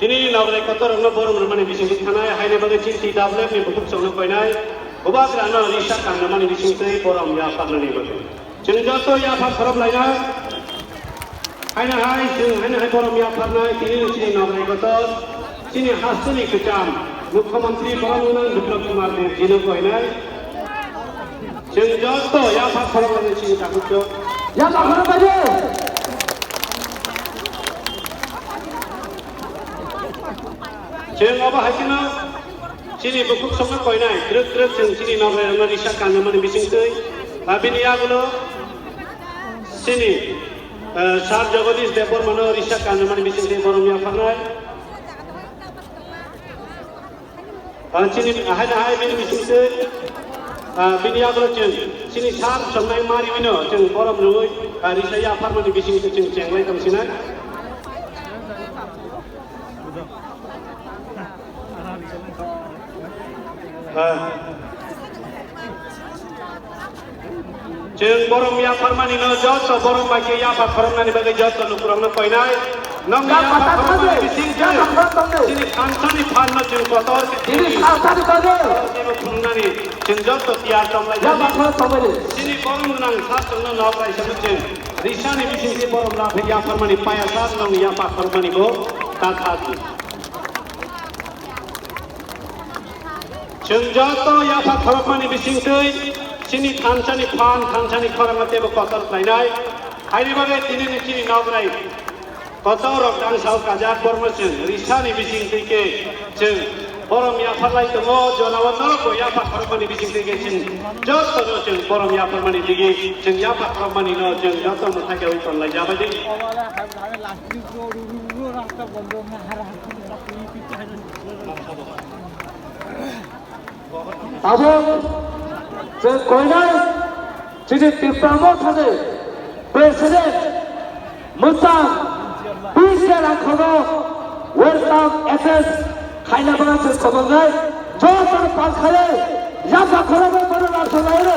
তিনি নগরে কত রঙ বরং মানে বিশিং থানায় হাইনে বাগে চিন্তি দাবলে নি বুকুপ সৌন কইনাই গোবা গ্রানা রিসা কান্না মানে বিশিং তৈ বরং ইয়া পাবনানি বাগে जों যত ইয়া পাব খরব লাইনা হাইনা হাই जों হাইনা হাই বরং ইয়া পাবনাই তিনি চিনি নগরে কত চিনি হাসনি কুচাম মুখ্যমন্ত্রী বরং বিপ্লব কুমার দেব জিনো কইনাই जों যত ইয়া পাব খরব লাইনা চিনি তাকুচ ইয়া পাব খরব বাজে जों अब हासिना चिनी बुकुक संग कइनाय ग्रोब ग्रोब जों चिनी नगरे रंग रिसा कान्ना माने बिसिंतै बिनि आगोलो चिनी सार जगदीश देवर मानो रिसा कान्ना माने बिसिंतै बरमिया फानाय चिनी हायना हाय बिनि बिसिंतै बिनि आगोलो जों चिनी सार संनाय मारि बिनो जों बरम रुय रिसा या फार माने बिसिंतै जों चेंगलाय तमसिना जों बरम या फरमानि न जत बरम बाके या बा फरमानि बागे जत लुकुरंग कइनाय नंग या फरमानि बिसिं सिनि खानसानि फान जों कतर सिनि खानसानि कदे जेबो खुंनानि जों जत तियार तमलाय या बा फरमानि सिनि बरम नां सात जों न लाय सबजों रिसानि बिसिं से बरम ला या फरमानि पाया सात नंग या बा फरमानि को ताथाथि जों जत या बा फरमानि बिसिंतै चिनी थानसानि फान थानसानि खरंगतेबो कतर लायनाय हायनि बागे दिनैनि चिनी नगराय कत रक्तां साव काजा बरमसिं रिसानि बिसिंतैके जों बरम याफारलाय दङ जनावर नरको याफा खरमानि बिसिंतैके जों जत जों बरम याफारमानि दिगि जों याफा खरमानि न जों जत मुथाके उतरलाय जाबायदि आबो जों कइनाय चिनि तिफ्रामो थाने प्रेसिडेंट मोजां पिसे राखनो वेलकाम एसेस खायनाबा जों खबरनाय जतर पालखाले याफा खरबो बरो रासनायरे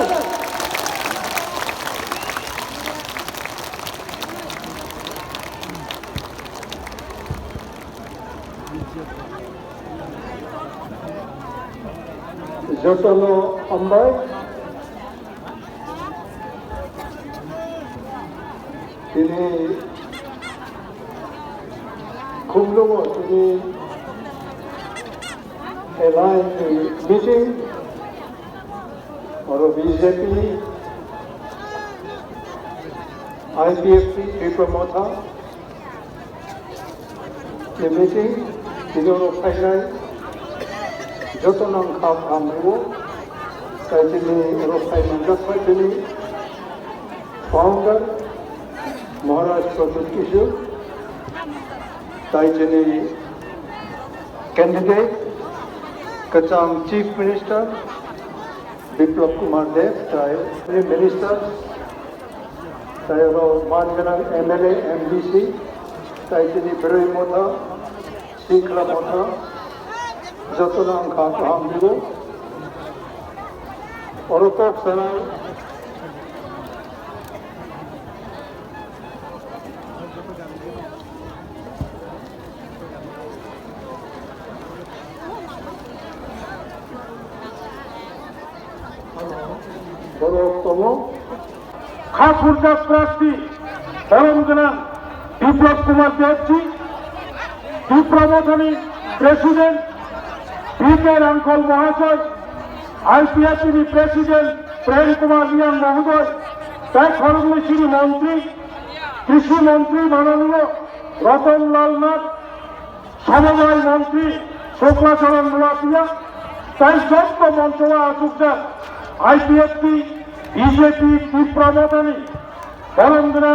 जतनो अम्बाय ini kumlungo ini aligned meeting or BJP IPFP Tripamotha the meeting Tidoro Fainai Jotonang Kham Amriwo Kaitini Rofai Mandafatini founder Maharaj Pradut Kishore, Taijani candidate, Kacham Chief Minister, Biplab Kumar Dev, Prime Minister, Tayaro Manganang MLA, MDC, Taijani Birai Motha, Sikla Motha, Jotonang Kham Digo, Orotok Sanai, खापुरजा प्रार्थी परमजना Biplab Kumar Devji विप्रबोधनी president BK रांखल महाशय आईपीएफसी president Prem Kumar रिया महोदय तय खरगुली मंत्री कृषि मंत्री माननीय रतन लाल नाथ समवाय मंत्री शुक्लाचरण मुलातिया तय जत मंचला आसुक आईपीएफसी बीजेपी তীব্রমতানি বরন্দনা